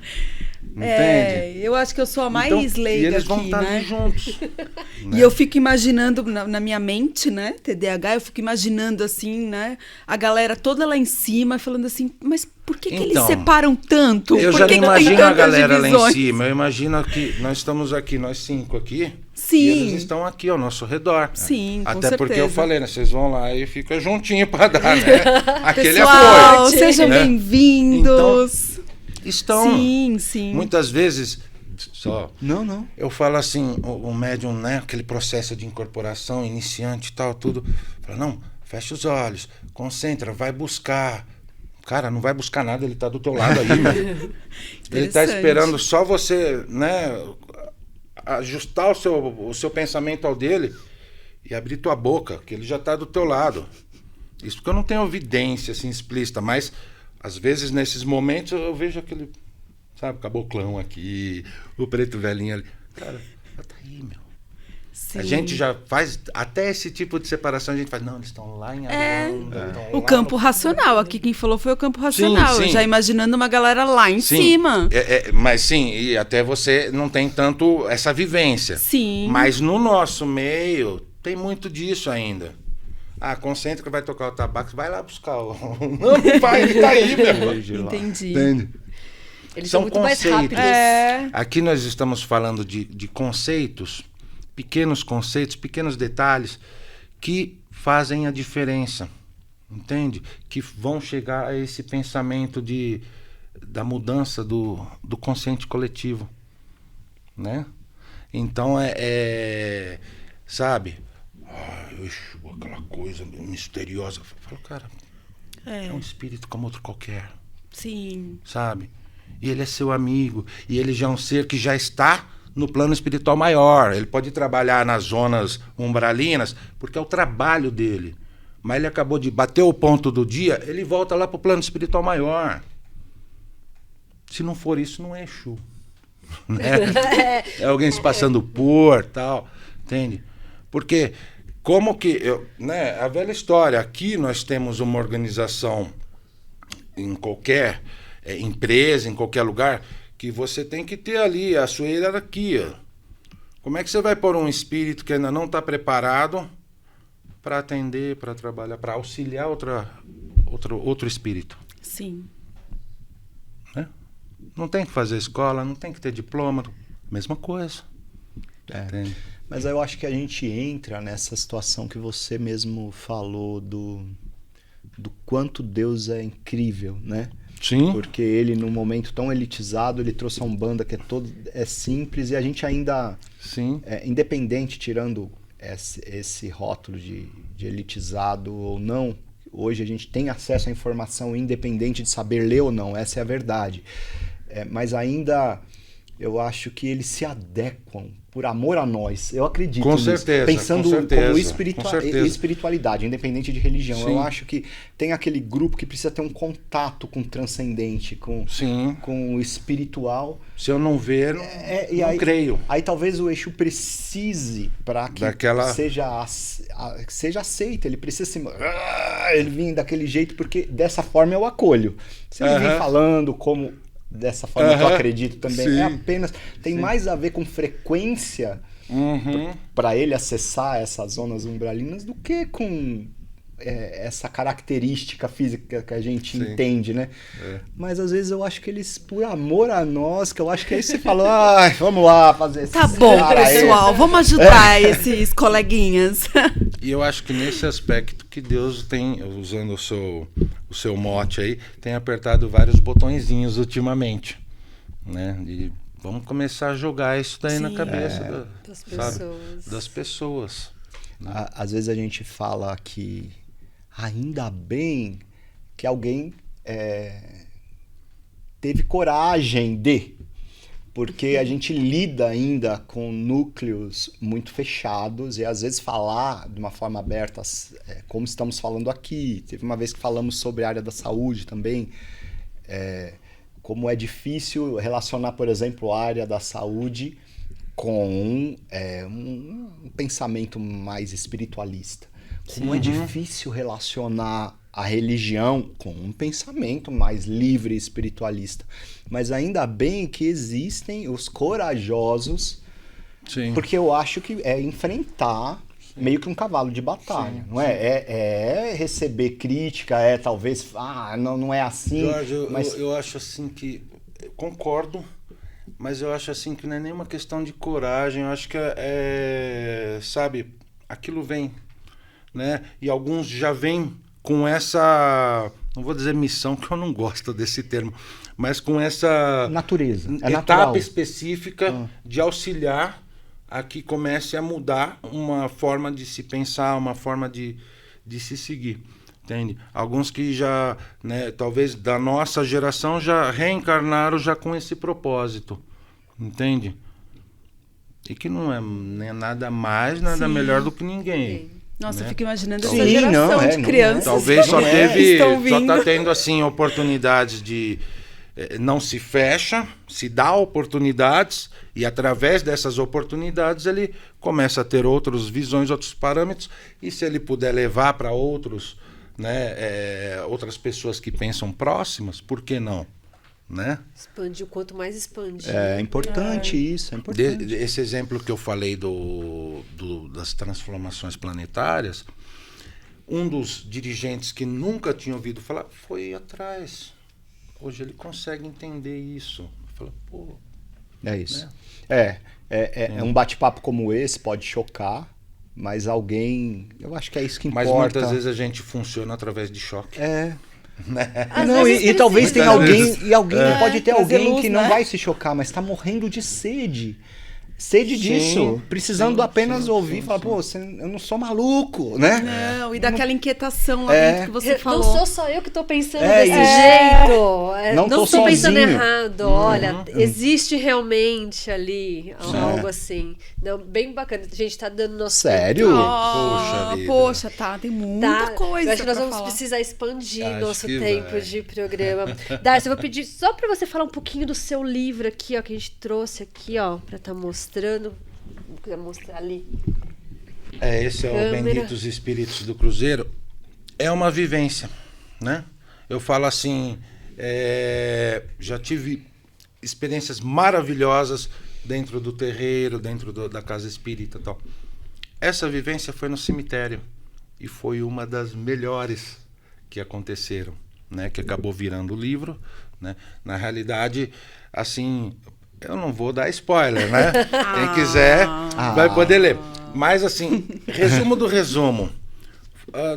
Entende? Eu acho que eu sou a mais Então, leiga e eles vão aqui, estar né? ali juntos. E eu fico imaginando, na minha mente, né, TDAH, eu fico imaginando assim, né, a galera toda lá em cima, falando assim, mas por que eles Então, separam tanto? Eu Por já que não que tem imagino a tantas galera lá em divisões? cima. Eu imagino que nós estamos aqui, nós 5 aqui. Sim. E eles estão aqui ao nosso redor. Sim, com Até porque eu certeza. falei, né? Vocês vão lá e fica juntinho para dar, né? Aquele Pessoal, apoio. sejam né? bem-vindos. Estão. Sim. Muitas vezes, só. Não. Eu falo assim, o médium, né? Aquele processo de incorporação, iniciante e tal, tudo. Fala, não, fecha os olhos, concentra, vai buscar. Cara, não vai buscar nada, ele tá do teu lado aí, meu. Ele tá esperando só você, né? Ajustar o seu pensamento ao dele e abrir tua boca, que ele já tá do teu lado. Isso porque eu não tenho evidência assim explícita, mas às vezes nesses momentos eu vejo aquele, sabe, caboclão aqui, o preto velhinho ali. Cara, tá aí, meu. Sim. A gente já faz até esse tipo de separação, a gente faz, não, eles estão lá em Aranda, estão O lá campo no... racional, aqui quem falou foi o campo racional. sim. Eu já imaginando uma galera lá em cima. Mas sim, e até você não tem tanto essa vivência. Sim. Mas no nosso meio tem muito disso ainda. Concentra que vai tocar o tabaco, vai lá buscar o... Não vai, ele tá aí, meu. Entendi. Entende? Eles São são muito mais conceitos. rápidos. Aqui nós estamos falando de conceitos, pequenos detalhes que fazem a diferença, entende? Que vão chegar a esse pensamento da mudança do consciente coletivo, né? Então sabe? Aquela coisa misteriosa. Eu falo, cara, é um espírito como outro qualquer. Sim. Sabe? E ele é seu amigo. E ele já é um ser que já está no plano espiritual maior. Ele pode trabalhar nas zonas umbralinas, porque é o trabalho dele. Mas ele acabou de bater o ponto do dia, ele volta lá para o plano espiritual maior. Se não for isso, não é Exu. Né? É alguém se passando por, tal. Entende? Porque, como que... né, a velha história. Aqui nós temos uma organização em qualquer empresa, em qualquer lugar, que você tem que ter ali a sua hierarquia. Como é que você vai pôr um espírito que ainda não está preparado para atender, para trabalhar, para auxiliar outro espírito? Sim. Né? Não tem que fazer escola, não tem que ter diploma, mesma coisa. Entende? Mas eu acho que a gente entra nessa situação que você mesmo falou do quanto Deus é incrível, né? Sim. Porque ele, num momento tão elitizado, ele trouxe a Umbanda que é simples e a gente ainda, Sim. Independente, tirando esse rótulo de elitizado ou não, hoje a gente tem acesso à informação independente de saber ler ou não, essa é a verdade. Mas ainda eu acho que eles se adequam por amor a nós. Eu acredito com nisso. Certeza, Pensando com certeza, como espiritualidade, independente de religião. Sim. Eu acho que tem aquele grupo que precisa ter um contato com o transcendente, com o espiritual. Se eu não ver, não creio. Aí talvez o Exu precise para que seja aceito. Ele precisa ele vir daquele jeito, porque dessa forma eu acolho. Se ele vir falando como... dessa forma que eu acredito também, tem mais a ver com frequência para ele acessar essas zonas umbralinas do que com essa característica física que a gente Sim. entende, né? É. Mas às vezes eu acho que eles, por amor a nós, que eu acho que aí você falou, ai, vamos lá fazer esse Tá bom, cara aí. pessoal, vamos ajudar esses coleguinhas. E eu acho que nesse aspecto que Deus tem, usando o seu mote aí, tem apertado vários botõezinhos ultimamente, né? Vamos começar a jogar isso daí na cabeça das pessoas. Às vezes a gente fala que ainda bem que alguém teve coragem porque a gente lida ainda com núcleos muito fechados e às vezes falar de uma forma aberta, como estamos falando aqui. Teve uma vez que falamos sobre a área da saúde também, como é difícil relacionar, por exemplo, a área da saúde com um pensamento mais espiritualista. Como é difícil relacionar a religião com um pensamento mais livre e espiritualista. Mas ainda bem que existem os corajosos, Sim. porque eu acho que é enfrentar meio que um cavalo de batalha, Sim, não é? É receber crítica, talvez, não é assim. Jorge, mas... eu acho assim que, concordo, mas eu acho assim que não é nenhuma questão de coragem, eu acho que sabe, aquilo vem, né? E alguns já vêm com essa, não vou dizer missão, que eu não gosto desse termo, mas com essa natureza, etapa natural. específica de auxiliar a que comece a mudar uma forma de se pensar, uma forma de se seguir, entende? Alguns que já, né, talvez da nossa geração já reencarnaram já com esse propósito, entende? E que não é nem nada mais, nada melhor do que ninguém. Nossa, né? eu fico imaginando Sim, essa geração não, de crianças. Talvez só estão só vindo. tá tendo assim oportunidades de não se fecha, se dá oportunidades e através dessas oportunidades ele começa a ter outras visões, outros parâmetros e se ele puder levar para outros, né, outras pessoas que pensam próximas, por que não, né? Expandir, quanto mais expandir. É importante isso, é importante. Esse exemplo que eu falei das transformações planetárias, um dos dirigentes que nunca tinha ouvido falar foi atrás. Hoje ele consegue entender isso. Fala, pô, É isso. É um bate-papo como esse pode chocar, mas alguém... Eu acho que é isso que importa. mas muitas vezes a gente funciona através de choque. Às Não, vezes e talvez tenha Às alguém, vezes. e alguém pode ter trazer alguém luz, que não né? vai se chocar, mas tá morrendo de sede. Sede disso, precisando apenas ouvir e falar, pô, eu não sou maluco, né? Não, e daquela inquietação lá dentro que você falou. Não sou só eu que estou pensando É desse isso. jeito. Não tô estou pensando sozinho. errado. Olha, existe realmente ali algo assim. Não, bem bacana. A gente está dando nosso Sério? Poxa vida. Poxa, tá, tem muita coisa Eu acho que nós pra vamos falar. precisar expandir Acho nosso que tempo vai. de programa. Darcy, eu vou pedir só para você falar um pouquinho do seu livro aqui, ó, que a gente trouxe aqui, ó, para estar mostrando. Vou quiser mostrar ali. Esse é o Câmera. Benditos Espíritos do Cruzeiro. É uma vivência, né? Eu falo assim, já tive experiências maravilhosas dentro do terreiro, dentro da casa espírita e tal. Essa vivência foi no cemitério e foi uma das melhores que aconteceram, né? Que acabou virando o livro, né? Na realidade, assim, eu não vou dar spoiler, né? Quem quiser vai poder ler. Mas assim, resumo do resumo.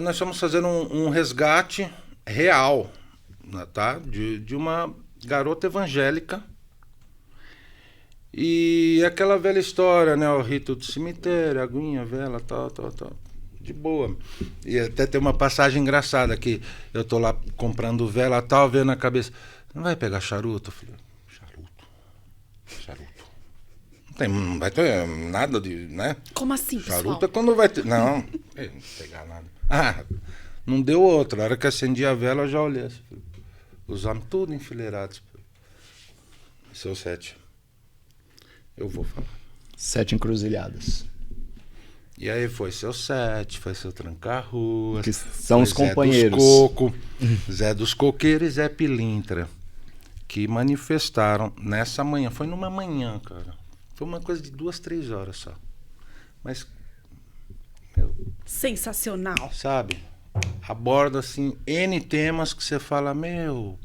Nós estamos fazendo um resgate real, tá? De uma garota evangélica. E aquela velha história, né? O rito do cemitério, aguinha, vela, tal. De boa. E até tem uma passagem engraçada que eu tô lá comprando vela, tal, vendo na cabeça. Não vai pegar charuto? Eu falei, charuto. Não vai ter nada de, né? Como assim, pessoal? Charuto é quando vai ter... Não pegar nada. Não deu outra. A hora que acendi a vela, eu já olhei assim. Os homens tudo enfileirados. Seu 7. Eu vou falar. 7 encruzilhadas. E aí foi seu 7, foi seu Tranca-Ruas. Que são foi os companheiros. Zé dos Coco, Zé dos Coqueiros e Zé Pilintra. Que manifestaram nessa manhã. Foi numa manhã, cara. Foi uma coisa de 2, 3 horas só. Mas, Sensacional. sabe? aborda assim N temas que você fala, meu,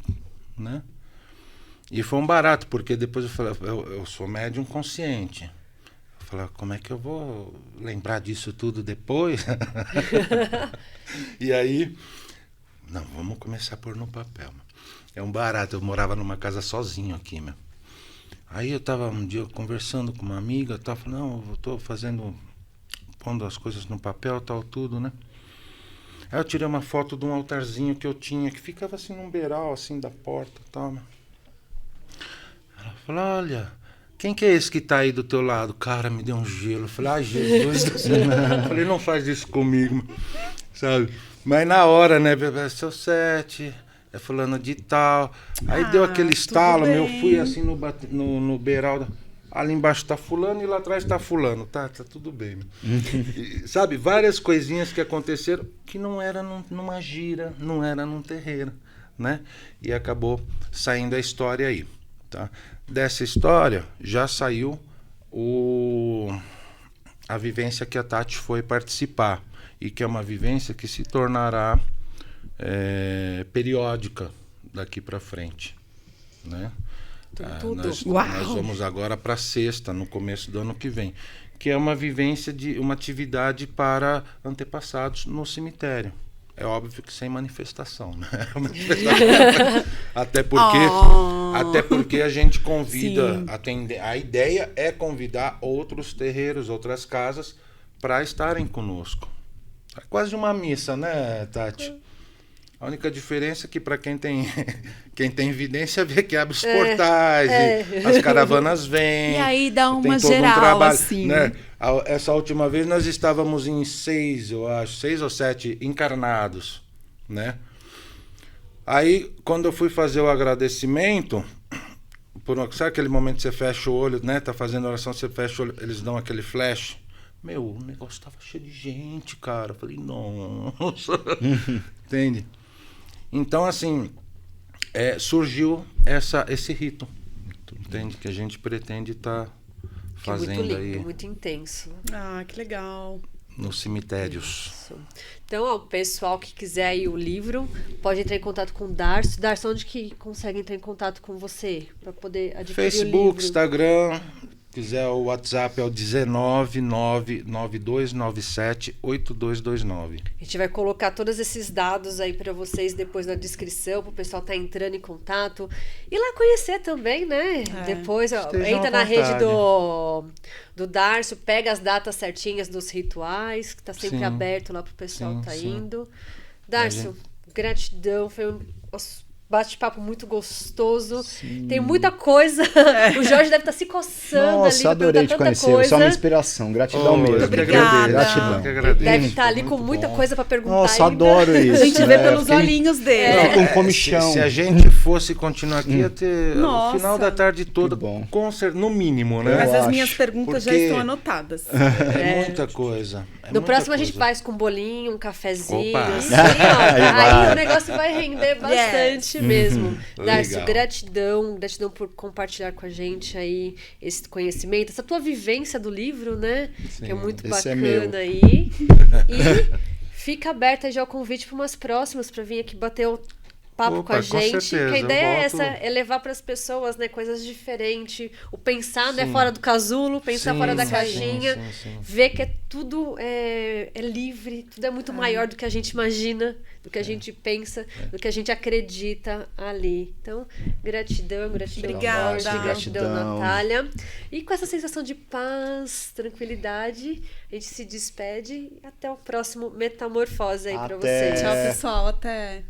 né? E foi um barato, porque depois eu falei, eu sou médium consciente. Eu falei, como é que eu vou lembrar disso tudo depois? E aí, não, vamos começar a pôr no papel. É um barato, eu morava numa casa sozinho aqui, meu. Aí eu tava um dia conversando com uma amiga, tava falando, não, eu tô pondo as coisas no papel, tal, tudo, né? Aí eu tirei uma foto de um altarzinho que eu tinha, que ficava assim num beiral, assim, da porta e tal, meu. Ela falou, olha, quem que é esse que tá aí do teu lado? Cara, me deu um gelo. Eu falei, Jesus do céu. Eu falei, não faz isso comigo, sabe? Mas na hora, né, seu 7, é fulano de tal. Aí deu aquele estalo, meu, eu fui assim no beiral, ali embaixo tá fulano e lá atrás tá fulano. Tá tudo bem, meu. E, sabe, várias coisinhas que aconteceram que não era numa gira, não era num terreiro, né? E acabou saindo a história aí. Tá? Dessa história já saiu a vivência que a Tati foi participar e que é uma vivência que se tornará periódica daqui para frente, né? Nós vamos agora para a 6ª, no começo do ano que vem, que é uma vivência de uma atividade para antepassados no cemitério. É óbvio que sem manifestação, né? Até porque a gente convida, a ideia é convidar outros terreiros, outras casas para estarem conosco. É quase uma missa, né, Tati? A única diferença é que para quem tem evidência vê que abre os portais, e as caravanas vêm. E aí dá uma geral, trabalho, assim. Né? Essa última vez nós estávamos em 6, eu acho, 6 ou 7 encarnados, né? Aí, quando eu fui fazer o agradecimento, sabe aquele momento que você fecha o olho, né? Tá fazendo oração, você fecha o olho, eles dão aquele flash. Meu, o negócio tava cheio de gente, cara. Eu falei, nossa. Entende? Então, assim, surgiu esse rito, entende? Que a gente pretende estar fazendo muito lindo, aí. Muito intenso. Ah, que legal. Nos cemitérios. Isso. Então, ó, o pessoal que quiser aí o livro, pode entrar em contato com o Darcio. Darcio, onde que consegue entrar em contato com você para poder adquirir Facebook, o livro? Instagram. Quiser o WhatsApp é o 19992978229. A gente vai colocar todos esses dados aí para vocês depois na descrição, para o pessoal estar entrando em contato. E lá conhecer também, né? Depois entra na rede do Darcio, pega as datas certinhas dos rituais, que está sempre aberto lá para o pessoal estar indo. Darcio, gratidão, foi um bate-papo muito gostoso. Sim. Tem muita coisa. O Jorge deve estar se coçando. Nossa, ali adorei te conhecer. Você é uma inspiração. Gratidão mesmo. Obrigada. Gratidão. Deve estar ali com muita coisa para perguntar. Nossa, ainda. adoro isso. A gente vê pelos olhinhos dele. Com comichão. Se a gente fosse continuar aqui, ia ter o final da tarde toda, no mínimo, né? Mas as minhas perguntas já estão anotadas. Muita coisa. No próximo a gente faz com um bolinho, um cafezinho. Assim, aí o negócio vai render bastante mesmo. Darcio, gratidão por compartilhar com a gente aí esse conhecimento, essa tua vivência do livro, né? Sim, que é muito bacana aí. E fica aberta já o convite para umas próximas, para vir aqui bater o papo com a gente, certeza, que a ideia é essa, é levar para as pessoas, né, coisas diferentes, o pensar, né, fora do casulo, pensar fora da caixinha, ver que tudo é livre, tudo é muito maior do que a gente imagina, do que a gente pensa, do que a gente acredita ali. Então, gratidão Obrigada. Jorge, gratidão Natália. E com essa sensação de paz, tranquilidade, a gente se despede e até o próximo Metamorfose aí para vocês. Tchau, pessoal, até.